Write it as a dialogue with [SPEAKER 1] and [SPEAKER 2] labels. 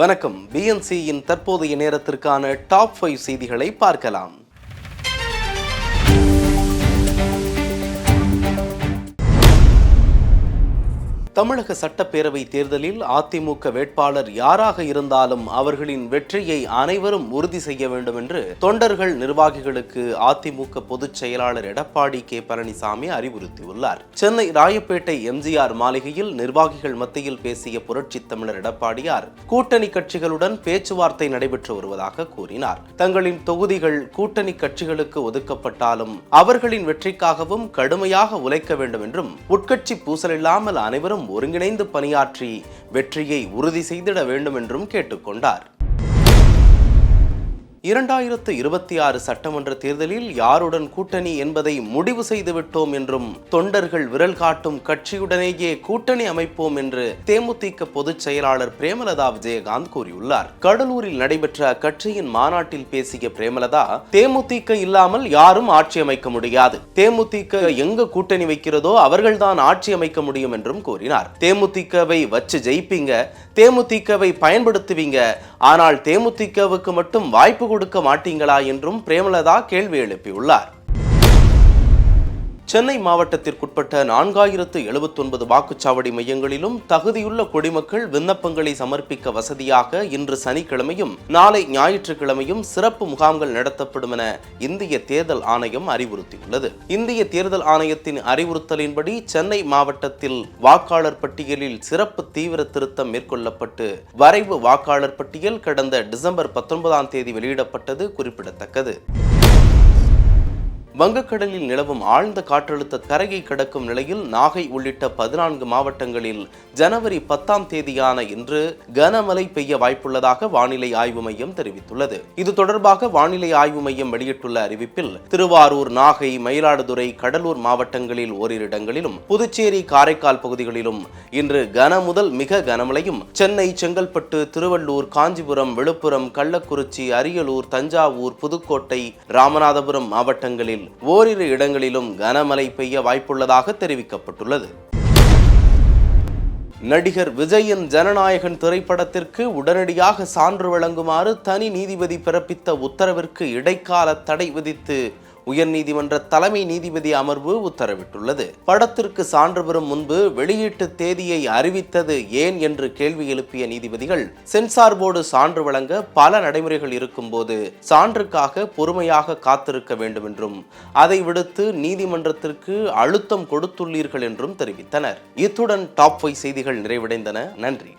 [SPEAKER 1] வணக்கம். பிஎன்சியின் தற்போதைய நேரத்திற்கான டாப் 5 செய்திகளை பார்க்கலாம். தமிழக சட்டப்பேரவை தேர்தலில் அதிமுக வேட்பாளர் யாராக இருந்தாலும் அவர்களின் வெற்றியை அனைவரும் உறுதி செய்ய வேண்டும் என்று தொண்டர்கள் நிர்வாகிகளுக்கு அதிமுக பொதுச் செயலாளர் எடப்பாடி கே பழனிசாமி அறிவுறுத்தியுள்ளார். சென்னை ராயப்பேட்டை எம்ஜிஆர் மாளிகையில் நிர்வாகிகள் மத்தியில் பேசிய புரட்சித் தமிழர் எடப்பாடியார் கூட்டணி கட்சிகளுடன் பேச்சுவார்த்தை நடைபெற்று வருவதாக கூறினார். தங்களின் தொகுதிகள் கூட்டணி கட்சிகளுக்கு ஒதுக்கப்பட்டாலும் அவர்களின் வெற்றிக்காகவும் கடுமையாக உழைக்க வேண்டும் என்றும் உட்கட்சி பூசல் இல்லாமல் அனைவரும் ஒருங்கிணைந்து பணியாற்றி வெற்றியை உறுதி செய்திட வேண்டும் என்றும் கேட்டுக்கொண்டார். 2026 சட்டமன்ற தேர்தலில் யாருடன் கூட்டணி என்பதை முடிவு செய்துவிட்டோம் என்றும் தொண்டர்கள் விரல் காட்டும் கட்சியுடனேயே கூட்டணி அமைப்போம் என்று தேமுதிக பொதுச் செயலாளர் பிரேமலதா விஜயகாந்த் கூறியுள்ளார். கடலூரில் நடைபெற்ற அக்கட்சியின் மாநாட்டில் பேசிய பிரேமலதா, தேமுதிக இல்லாமல் யாரும் ஆட்சி அமைக்க முடியாது. தேமுதிக எங்க கூட்டணி வைக்கிறதோ அவர்கள்தான் ஆட்சி அமைக்க முடியும் என்றும் கூறினார். தேமுதிகவை வச்சு ஜெயிப்பீங்க, தேமுதிகவை பயன்படுத்துவீங்க, ஆனால் தேமுதிகவுக்கு மட்டும் வாய்ப்பு கொடுக்க மாட்டீங்களா என்றும் பிரேமலதா கேள்வி எழுப்பியுள்ளார். சென்னை மாவட்டத்திற்குட்பட்ட 4079 வாக்குச்சாவடி மையங்களிலும் தகுதியுள்ள குடிமக்கள் விண்ணப்பங்களை சமர்ப்பிக்க வசதியாக இன்று சனிக்கிழமையும் நாளை ஞாயிற்றுக்கிழமையும் சிறப்பு முகாம்கள் நடத்தப்படும் என இந்திய தேர்தல் ஆணையம் அறிவுறுத்தியுள்ளது. இந்திய தேர்தல் ஆணையத்தின் அறிவுறுத்தலின்படி சென்னை மாவட்டத்தில் வாக்காளர் பட்டியலில் சிறப்பு தீவிர திருத்தம் மேற்கொள்ளப்பட்டு வரைவு வாக்காளர் பட்டியல் கடந்த டிசம்பர் 19ஆம் தேதி வெளியிடப்பட்டது குறிப்பிடத்தக்கது. வங்கக்கடலில் நிலவும் ஆழ்ந்த காற்றழுத்த கரையை கடக்கும் நிலையில் நாகை உள்ளிட்ட 14 மாவட்டங்களில் ஜனவரி 10ஆம் தேதியான இன்று கனமழை பெய்ய வாய்ப்புள்ளதாக வானிலை ஆய்வு மையம் தெரிவித்துள்ளது. இது தொடர்பாக வானிலை ஆய்வு மையம் வெளியிட்டுள்ள அறிவிப்பில் திருவாரூர், நாகை, மயிலாடுதுறை, கடலூர் மாவட்டங்களில் ஓரிரு இடங்களிலும் புதுச்சேரி, காரைக்கால் பகுதிகளிலும் இன்று கன முதல் மிக கனமழையும், சென்னை, செங்கல்பட்டு, திருவள்ளூர், காஞ்சிபுரம், விழுப்புரம், கள்ளக்குறிச்சி, அரியலூர், தஞ்சாவூர், புதுக்கோட்டை, ராமநாதபுரம் மாவட்டங்களில் ஓரிரு இடங்களிலும் கனமழை பெய்ய வாய்ப்புள்ளதாக தெரிவிக்கப்பட்டுள்ளது. நடிகர் விஜயின் ஜனநாயகன் திரைப்படத்திற்கு உடனடியாக சான்று வழங்குமாறு தனி நீதிபதி பிறப்பித்த உத்தரவிற்கு இடைக்கால தடை விதித்து உயர்நீதிமன்ற தலைமை நீதிபதி அமர்வு உத்தரவிட்டுள்ளது. படத்திற்கு சான்று பெறும் முன்பு வெளியீட்டு தேதியை அறிவித்தது ஏன் என்று கேள்வி எழுப்பிய நீதிபதிகள், சென்சார் போர்டு சான்று வழங்க பல நடைமுறைகள் இருக்கும் போது சான்றுக்காக பொறுமையாக காத்திருக்க வேண்டும் என்றும் அதை விடுத்து நீதிமன்றத்திற்கு அழுத்தம் கொடுத்துள்ளீர்கள் என்றும் தெரிவித்தனர். இத்துடன் டாப் 5 செய்திகள் நிறைவடைந்தன. நன்றி.